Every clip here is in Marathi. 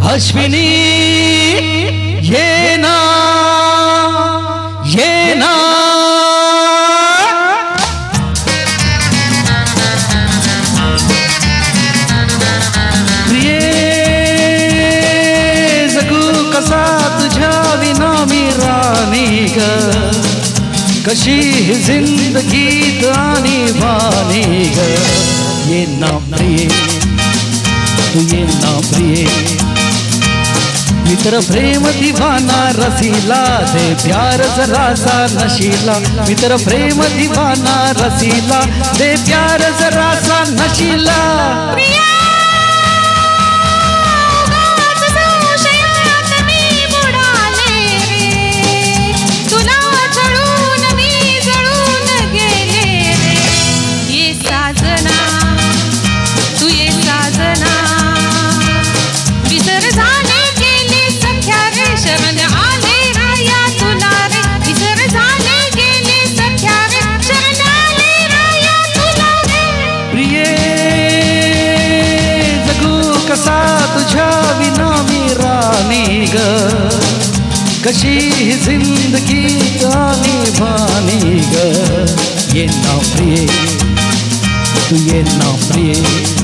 अश्विनी ये ना प्रिये जगू कसा तुझ्या विना मी राणी ग कशी ही जिंदगी आणि वाणी ग ये ना प्रिये तू ये ना प्रिये मित्र प्रेम दीवाना रसीला दे प्यार जरा सा नशीला मित्र प्रेम दीवाना रसीला दे प्यार जरा सा नशीला कसा तुझ्या विना मी राणी ग कशी ही जिंदगी आणि वाणी ग ये ना प्रिये तू ये ना प्रिये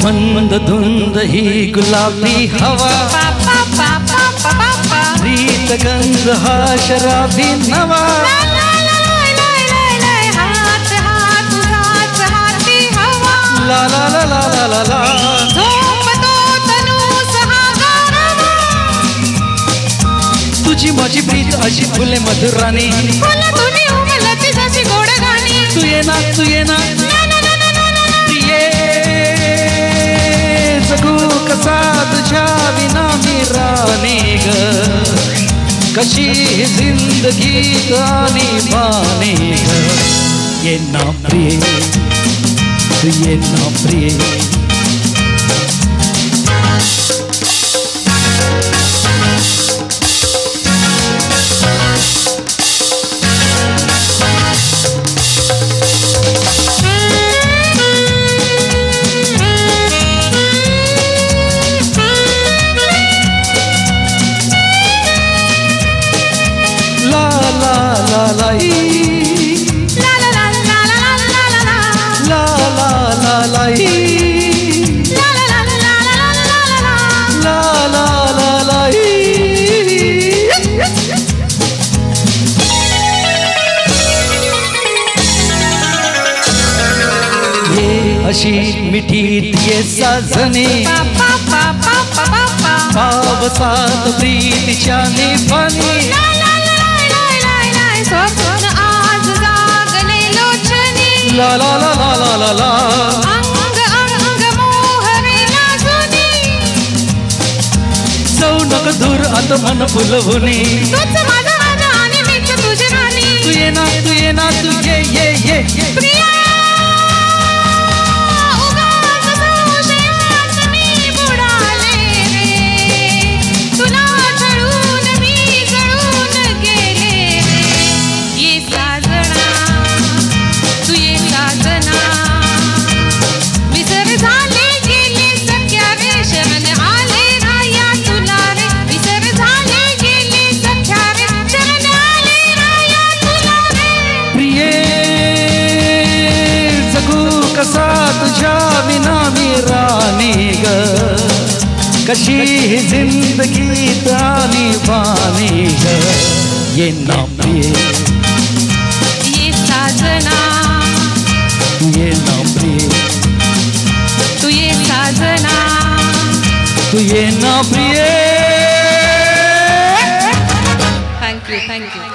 मंद धुंद ही गुलाबी हवा प्रीत गंध हा शराबी नवा ला ला ला ला ला ला ला तुझी माझी प्रीत अशी फुले मधुराणी तू ये ना जगू कसा तुझ्या विना मी राणी ग कशी जिंदगी आणि वाणी ग ये ना प्रिये तू ये ना प्रिये अशी मिठी ये साजने पावसात प्रीतीच्या निभाने आज जागले लोचनी ला ला ला ला ला ला ला अंग अंग मोहरे लाजुनी जाऊ नका दूर आता मन फुलवणे तूच माझा राजा आणि मीच तुझी राणी तू ये ना तू ये प्रिया कसा तुझ्या विना मी राणी ग कशी ही जिंदगी आणि वाणी ग ये ना प्रिये ये साजना ये ना प्रिये तू ये साजना तू ये ना प्रिये थँक्यू